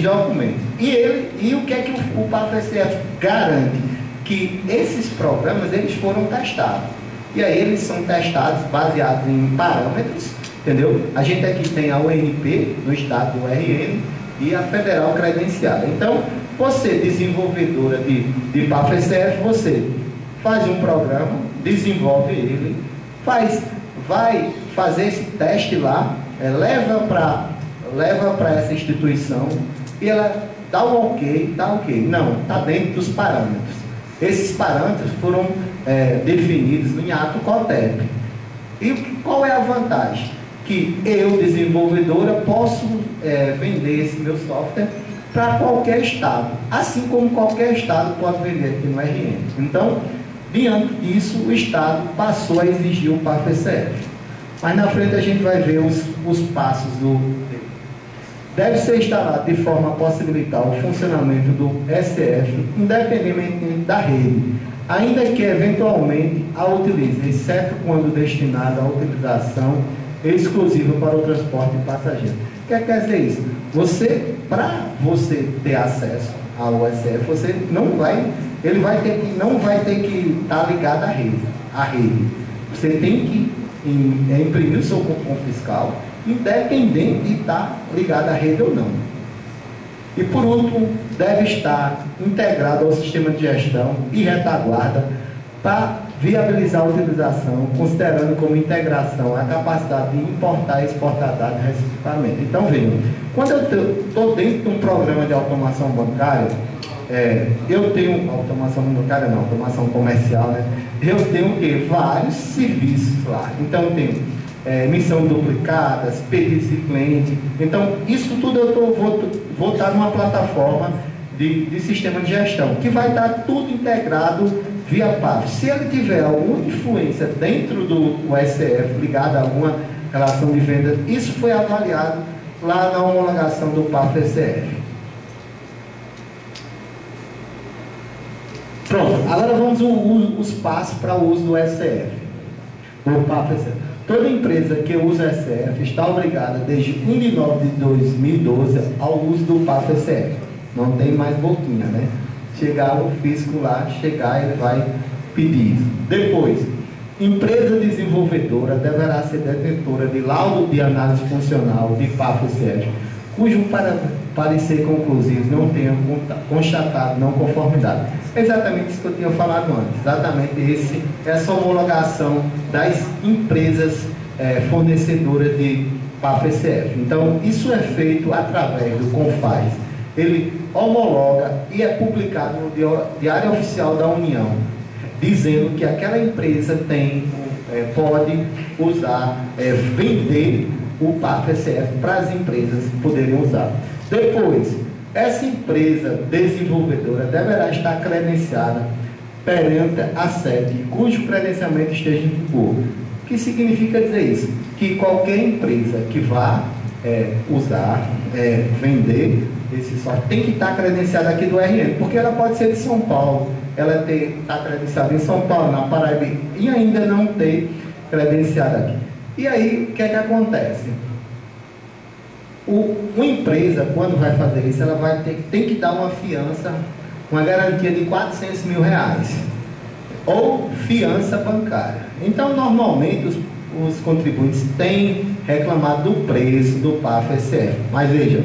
documentos. E o que é que o PAF-SF garante? Que esses programas, eles foram testados. E aí, eles são testados baseados em parâmetros, entendeu? A gente aqui tem a UNP, no estado do RN, e a Federal Credenciada. Então, você, desenvolvedora de PAF-SF, você faz um programa, desenvolve ele, vai fazer esse teste lá, leva para essa instituição e ela dá o ok, não, está dentro dos parâmetros. Esses parâmetros foram definidos em ato COTEP. E qual é a vantagem? Que eu, desenvolvedora, posso vender esse meu software para qualquer estado, assim como qualquer estado pode vender aqui no RN. Então, diante disso, o estado passou a exigir o PAF-SF. Mas na frente a gente vai ver os passos deve ser instalado de forma a possibilitar o funcionamento do SF, independentemente da rede, ainda que eventualmente a utilize, exceto quando destinada à utilização exclusiva para o transporte de passageiros. O que quer dizer isso? Para você ter acesso ao SF, não vai ter que estar ligado à rede. Você tem que imprimir o seu cupom fiscal, independente de estar ligado à rede ou não. E por último, deve estar integrado ao sistema de gestão e retaguarda para viabilizar a utilização, considerando como integração a capacidade de importar e exportar dados respectivamente. Então, vejam, quando eu estou dentro de um programa de automação bancária, eu tenho automação bancária não, automação comercial, né? Eu tenho o quê? Vários serviços lá. Então, eu tenho emissão duplicadas, pedidos de cliente. Então, isso tudo vou estar numa plataforma de sistema de gestão, que vai estar tudo integrado via PAF. Se ele tiver alguma influência dentro do SF, ligado a alguma relação de venda, isso foi avaliado lá na homologação do PAF-SF. Pronto, agora vamos os passos para o uso do SF. O PAF-SF. Toda empresa que usa SF está obrigada, desde 1 de novembro de 2012, ao uso do PAF-SF. Não tem mais boquinha, né? Chegar o fisco lá, ele vai pedir isso. Depois, empresa desenvolvedora deverá ser detentora de laudo de análise funcional de PAF-SF, cujo parecer conclusivo não tenha constatado não conformidade. É exatamente isso que eu tinha falado antes, exatamente essa homologação das empresas fornecedoras de PAFECF. Então, isso é feito através do CONFAZ. Ele homologa e é publicado no Diário Oficial da União, dizendo que aquela empresa pode usar, vender o PAFECF para as empresas poderem usar. Depois, essa empresa desenvolvedora deverá estar credenciada perante a SET, cujo credenciamento esteja em vigor. O que significa dizer isso? Que qualquer empresa que vá usar, vender esse software, tem que estar credenciada aqui do RN, porque ela pode ser de São Paulo, ela está credenciada em São Paulo, na Paraíba, e ainda não ter credenciada aqui. E aí, o que é que acontece? Uma empresa, quando vai fazer isso, ela tem que dar uma fiança, uma garantia de R$400 mil, ou fiança bancária. Então, normalmente, os contribuintes têm reclamado do preço do PAFECF. Mas veja,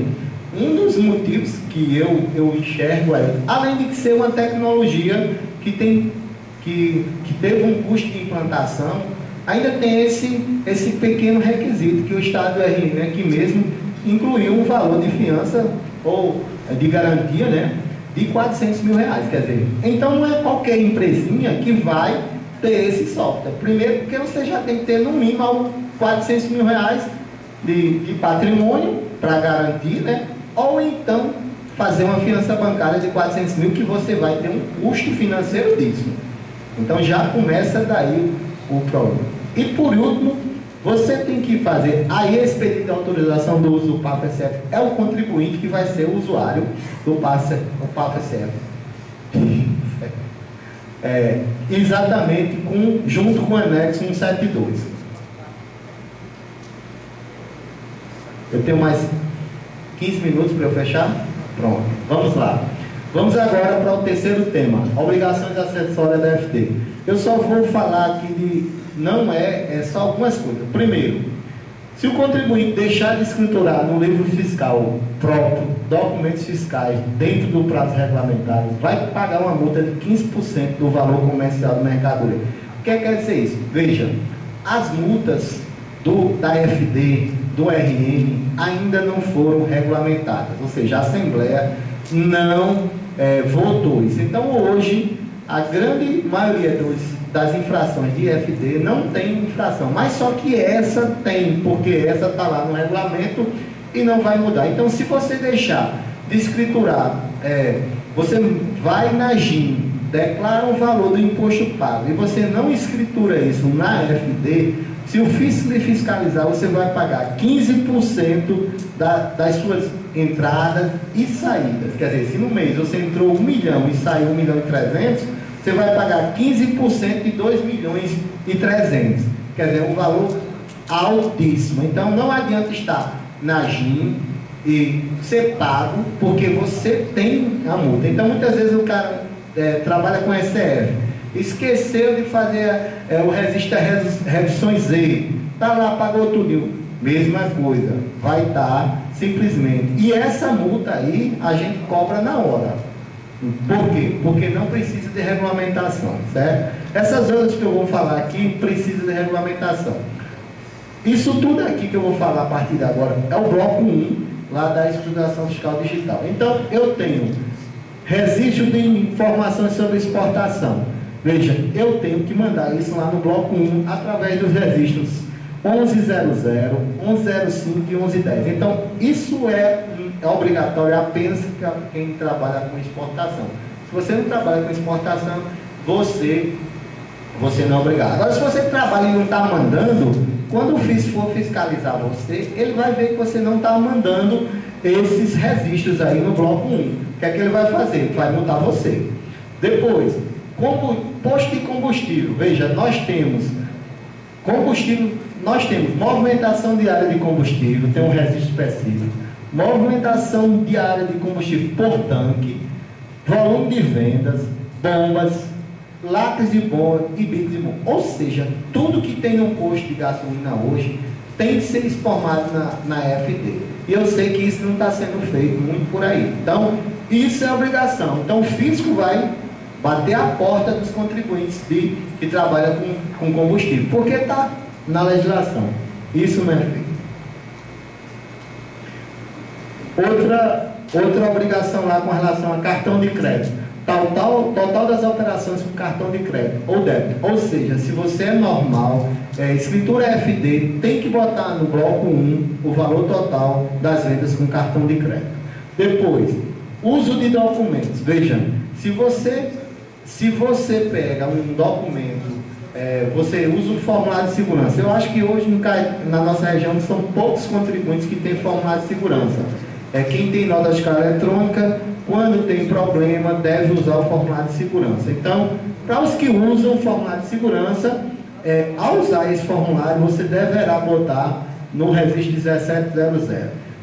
um dos motivos que eu enxergo além de ser uma tecnologia que teve um custo de implantação, ainda tem esse pequeno requisito que o Estado do RN aqui mesmo incluiu um valor de fiança ou de garantia, né, de R$400 mil. Quer dizer, então não é qualquer empresinha que vai ter esse software. Primeiro, porque você já tem que ter no mínimo R$400 mil de patrimônio para garantir, né? Ou então fazer uma fiança bancária de R$400 mil, que você vai ter um custo financeiro disso. Então já começa daí o problema. E por último, você tem que fazer, aí esse pedido de autorização do uso do PAFECF é o contribuinte que vai ser o usuário do PAFECF. Exatamente junto com o anexo 172. Eu tenho mais 15 minutos para eu fechar? Pronto, vamos lá. Vamos agora para o terceiro tema, obrigações acessórias da FT. Eu só vou falar aqui não é só algumas coisas. Primeiro, se o contribuinte deixar de escriturar no livro fiscal próprio documentos fiscais dentro do prazo regulamentar, vai pagar uma multa de 15% do valor comercial do mercadoria. O que quer dizer isso? Veja, as multas da FD, do RN, ainda não foram regulamentadas, ou seja, a Assembleia não votou isso. Então, hoje, a grande maioria das infrações de FD não tem infração, mas só que essa tem, porque essa está lá no regulamento e não vai mudar. Então, se você deixar de escriturar, você vai na GIM, declara o valor do imposto pago e você não escritura isso na FD, se o fisco lhe fiscalizar, você vai pagar 15% das suas entradas e saídas. Quer dizer, se no mês você entrou 1 milhão e saiu 1 milhão e 300, você vai pagar 15% de 2 milhões e 300. Quer dizer, um valor altíssimo. Então, não adianta estar na GIM e ser pago, porque você tem a multa. Então, muitas vezes o cara trabalha com SCF, esqueceu de fazer o registro de reduções Z, está lá, pagou tudo, mesma coisa, vai estar simplesmente. E essa multa aí, a gente cobra na hora. Por quê? Porque não precisa de regulamentação, certo? Essas outras que eu vou falar aqui, precisa de regulamentação. Isso tudo aqui que eu vou falar a partir de agora, é o bloco 1, lá da escrituração fiscal digital. Então, eu tenho registro de informações sobre exportação. Veja, eu tenho que mandar isso lá no bloco 1, através dos registros 1100, 1105 e 1110. Então, isso é obrigatório apenas para quem trabalha com exportação. Se você não trabalha com exportação, você não é obrigado. Agora, se você trabalha e não está mandando, quando o FIS for fiscalizar você, ele vai ver que você não está mandando esses registros aí no bloco 1. O que é que ele vai fazer? Vai multar você. Depois, posto de combustível. Veja, nós temos combustível, nós temos movimentação diária de combustível, tem um registro específico, movimentação diária de combustível por tanque, volume de vendas, bombas, latas de bomba e bicos de bomba. Ou seja, tudo que tem no posto de gasolina hoje tem que ser informado na FD. E eu sei que isso não está sendo feito muito por aí. Então, isso é obrigação. Então, o fisco vai bater a porta dos contribuintes que trabalham com combustível, porque está na legislação. Isso não é feito. Outra obrigação lá com relação a cartão de crédito. Total das operações com cartão de crédito ou débito. Ou seja, se você é normal, escritura FD, tem que botar no bloco 1 o valor total das vendas com cartão de crédito. Depois, uso de documentos. Vejam, se você pega um documento, você usa um formulário de segurança. Eu acho que hoje na nossa região são poucos contribuintes que têm formulário de segurança. Quem tem nota fiscal eletrônica, quando tem problema, deve usar o formulário de segurança. Então, para os que usam o formulário de segurança, ao usar esse formulário, você deverá botar no registro 1700.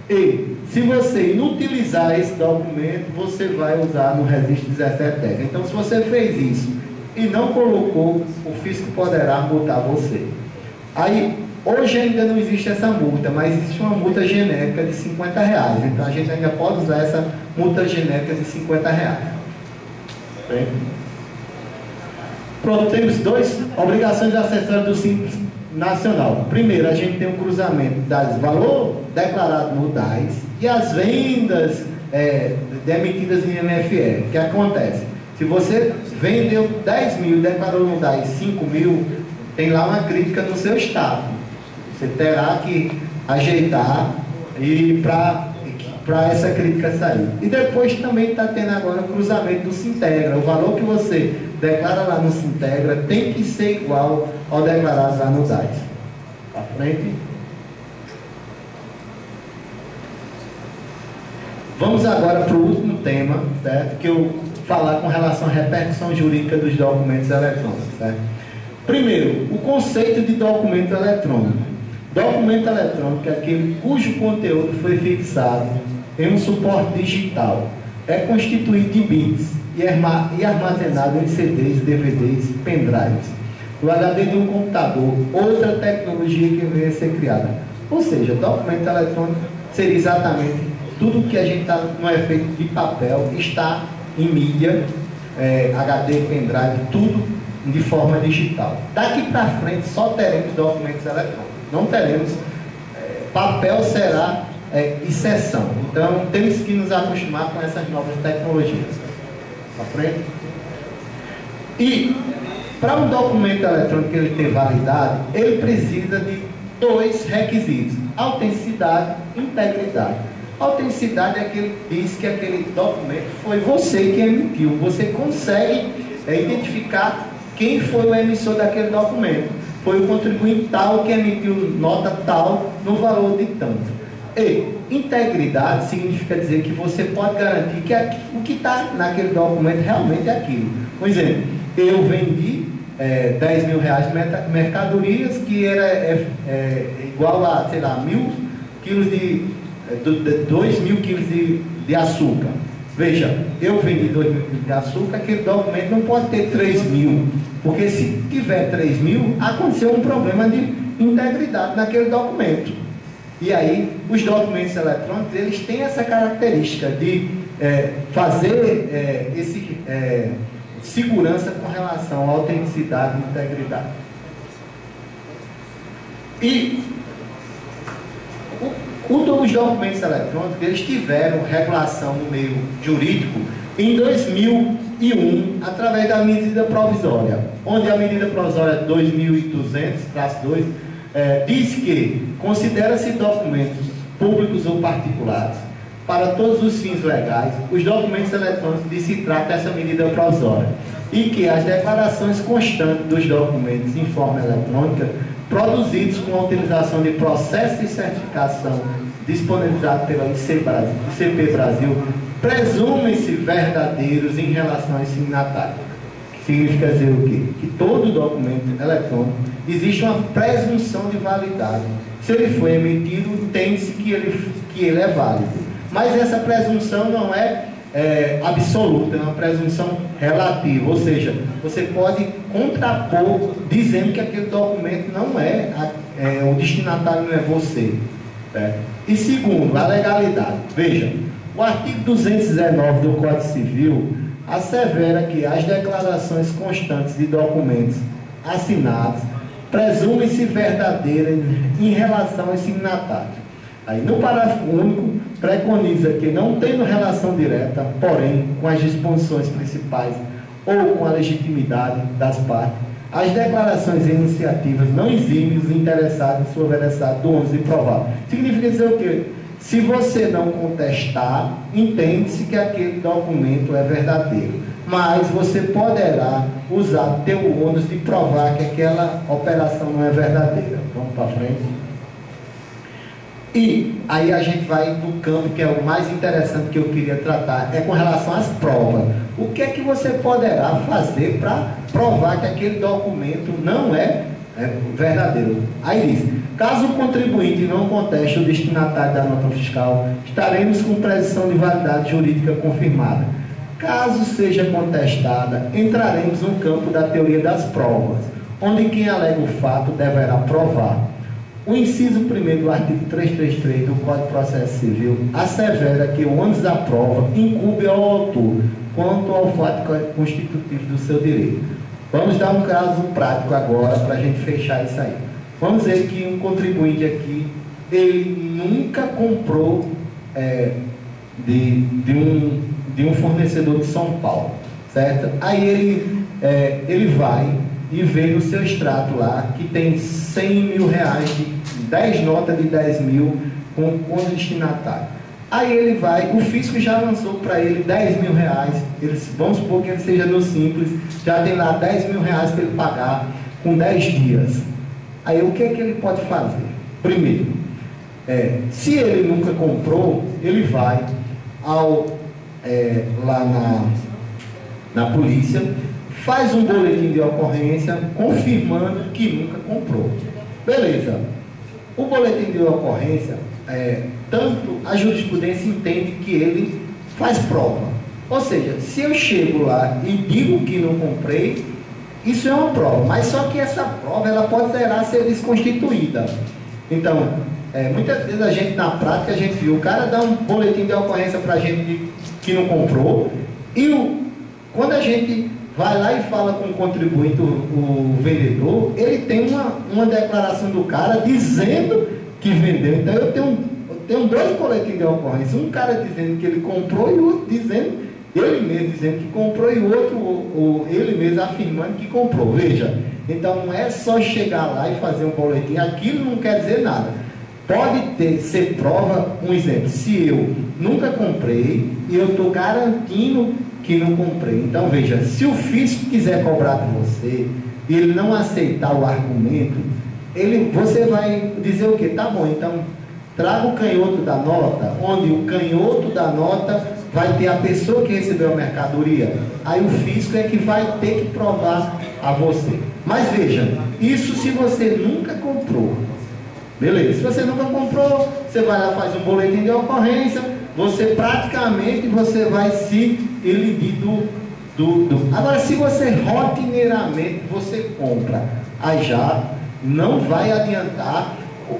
E, se você inutilizar esse documento, você vai usar no registro 1710. Então, se você fez isso e não colocou, o fisco poderá multar você. Aí, hoje ainda não existe essa multa, mas existe uma multa genérica de R$50. Então, a gente ainda pode usar essa multa genérica de R$50. Bem? Pronto, temos duas obrigações acessórias do Simples Nacional. Primeiro, a gente tem um cruzamento das valor declarado no DAS e as vendas emitidas em MFE. O que acontece? Se você vendeu 10 mil e declarou no DAS 5 mil, tem lá uma crítica no seu estado. Você terá que ajeitar e para essa crítica sair. E depois também está tendo agora o cruzamento do Sintegra. O valor que você declara lá no Sintegra tem que ser igual ao declarado lá no DAS. Para frente. Vamos agora para o último tema, certo? Que eu falar com relação à repercussão jurídica dos documentos eletrônicos, certo? Primeiro, o conceito de documento eletrônico. Documento eletrônico é aquele cujo conteúdo foi fixado em um suporte digital, é constituído de bits e armazenado em CDs, DVDs, pendrives, no HD de um computador, outra tecnologia que venha a ser criada. Ou seja, documento eletrônico seria exatamente tudo que a gente está no efeito de papel, está em mídia, HD, pendrive, tudo de forma digital. Daqui para frente só teremos documentos eletrônicos. Não teremos, papel será exceção. Então, temos que nos acostumar com essas novas tecnologias. Para frente. E, para um documento eletrônico ele ter validade, ele precisa de dois requisitos: autenticidade e integridade. Autenticidade é aquele que diz que aquele documento foi você que emitiu. Você consegue identificar quem foi o emissor daquele documento. Foi o contribuinte tal que emitiu nota tal no valor de tanto. E integridade significa dizer que você pode garantir que o que está naquele documento realmente é aquilo. Por exemplo, eu vendi 10 mil reais de mercadorias que era igual a, sei lá, 1.000 quilos 2.000 quilos de açúcar. Veja, eu vendi 2.000 quilos de açúcar, aquele documento não pode ter 3.000, porque se tiver 3.000, aconteceu um problema de integridade naquele documento. E aí, os documentos eletrônicos, eles têm essa característica de fazer segurança com relação à autenticidade e integridade. E os documentos eletrônicos, eles tiveram regulação no meio jurídico em 2001, através da medida provisória, onde a medida provisória 2200-2 diz que considera-se documentos públicos ou particulares para todos os fins legais os documentos eletrônicos de se trata dessa medida provisória, e que as declarações constantes dos documentos em forma eletrônica produzidos com a utilização de processo de certificação disponibilizado pela ICP Brasil presumem-se verdadeiros em relação ao signatário. Significa dizer o quê? Que todo documento eletrônico existe uma presunção de validade. Se ele foi emitido, tem-se que ele é válido. Mas essa presunção não é absoluta, é uma presunção relativa. Ou seja, você pode contrapor dizendo que aquele documento não o destinatário não é você. E segundo, a legalidade. Veja, o artigo 219 do Código Civil assevera que as declarações constantes de documentos assinados presumem-se verdadeiras em relação aos signatários. Aí, no parágrafo único, preconiza que, não tendo relação direta, porém, com as disposições principais ou com a legitimidade das partes, as declarações e iniciativas não eximem os interessados em sua veracidade do ônus de provar. Significa dizer o quê? Se você não contestar, entende-se que aquele documento é verdadeiro, mas você poderá usar teu ônus de provar que aquela operação não é verdadeira. Vamos para frente. E aí a gente vai no campo que é o mais interessante que eu queria tratar, é com relação às provas. O que é que você poderá fazer para provar que aquele documento não é verdadeiro? Aí diz: caso o contribuinte não conteste o destinatário da nota fiscal, estaremos com presunção de validade jurídica confirmada. Caso seja contestada, entraremos no campo da teoria das provas, onde quem alega o fato deverá provar. O inciso 1º do artigo 333 do Código de Processo Civil assevera que o ônus da prova incumbe ao autor quanto ao fato constitutivo do seu direito. Vamos dar um caso prático agora para a gente fechar isso aí. Vamos dizer que um contribuinte aqui, ele nunca comprou de um fornecedor de São Paulo, certo? Aí ele vai e vê no seu extrato lá que tem 100 mil reais, 10 notas de 10 mil com destinatário. Aí ele vai, o fisco já lançou para ele 10 mil reais, vamos supor que ele seja no Simples, já tem lá 10 mil reais para ele pagar com 10 dias. Aí o que é que ele pode fazer? Primeiro, se ele nunca comprou, ele vai lá na polícia, faz um boletim de ocorrência confirmando que nunca comprou. Beleza. O boletim de ocorrência, tanto a jurisprudência entende que ele faz prova. Ou seja, se eu chego lá e digo que não comprei, isso é uma prova. Mas só que essa prova ela pode ser desconstituída. Então, muitas vezes a gente, na prática, a gente viu o cara dar um boletim de ocorrência para a gente que não comprou, e quando a gente vai lá e fala com o contribuinte, o vendedor, ele tem uma declaração do cara dizendo que vendeu. Então eu tenho dois boletins de ocorrência, um cara dizendo que ele comprou e o outro dizendo, ele mesmo dizendo que comprou, e o outro ele mesmo afirmando que comprou. Veja, então não é só chegar lá e fazer um boletim, aquilo não quer dizer nada. Pode ser prova, um exemplo, se eu nunca comprei e eu estou garantindo que não comprei. Então veja, se o fisco quiser cobrar de você e ele não aceitar o argumento, você vai dizer o quê? Tá bom, então traga o canhoto da nota, onde o canhoto da nota vai ter a pessoa que recebeu a mercadoria. Aí o fisco é que vai ter que provar a você. Mas veja, isso se você nunca comprou. Beleza, se você nunca comprou, você vai lá, faz um boletim de ocorrência, você praticamente vai se eliminar do. Agora, se você rotineiramente você compra, aí já não vai adiantar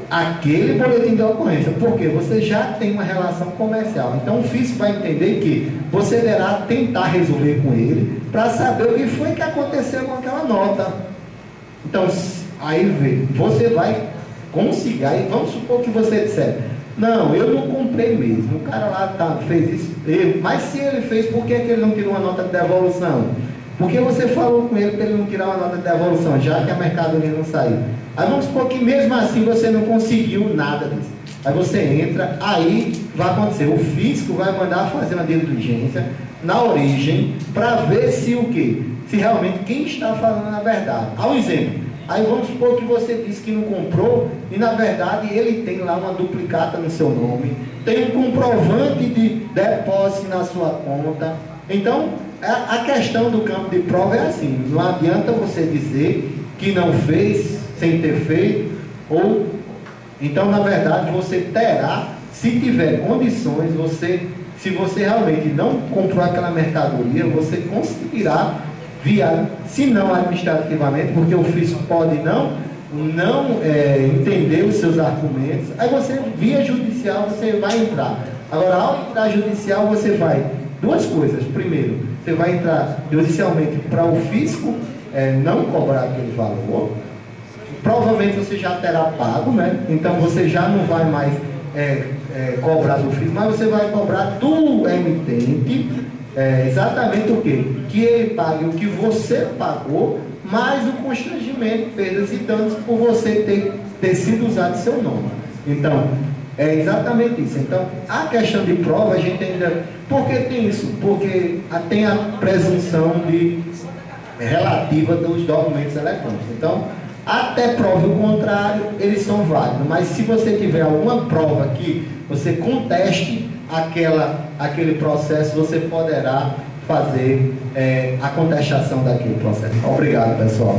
aquele boletim de ocorrência, porque você já tem uma relação comercial. Então o fisco vai entender que você deverá tentar resolver com ele para saber o que foi que aconteceu com aquela nota. Então, aí você vai conseguir, aí vamos supor que você disser, não, eu não comprei mesmo, o cara lá fez isso, mas se ele fez, por que ele não tirou uma nota de devolução? Porque você falou com ele para ele não tirar uma nota de devolução, já que a mercadoria não saiu. Aí vamos supor que mesmo assim você não conseguiu nada disso. Aí você entra, aí vai acontecer, o fisco vai mandar fazer uma diligência na origem para ver se o quê? Se realmente quem está falando a verdade. Há um exemplo. Aí vamos supor que você disse que não comprou e na verdade ele tem lá uma duplicata no seu nome, tem um comprovante de depósito na sua conta. Então, a questão do campo de prova é assim, não adianta você dizer que não fez sem ter feito, então na verdade você terá, se tiver condições, se você realmente não comprou aquela mercadoria, você conseguirá se não administrativamente, porque o fisco pode não entender os seus argumentos, aí você, via judicial, você vai entrar. Agora, ao entrar judicial, você vai, duas coisas. Primeiro, você vai entrar judicialmente para o fisco não cobrar aquele valor, provavelmente você já terá pago, né? Então você já não vai mais cobrar do FIS, mas você vai cobrar do emitente exatamente o quê? Que ele pague o que você pagou, mais o constrangimento, perdas e danos por você ter sido usado seu nome. Então, é exatamente isso. Então, a questão de prova, a gente ainda... Por que tem isso? Porque tem a presunção relativa dos documentos eletrônicos. Então, até prova o contrário, eles são válidos. Mas se você tiver alguma prova que você conteste aquele processo, você poderá fazer a contestação daquele processo. Obrigado, pessoal.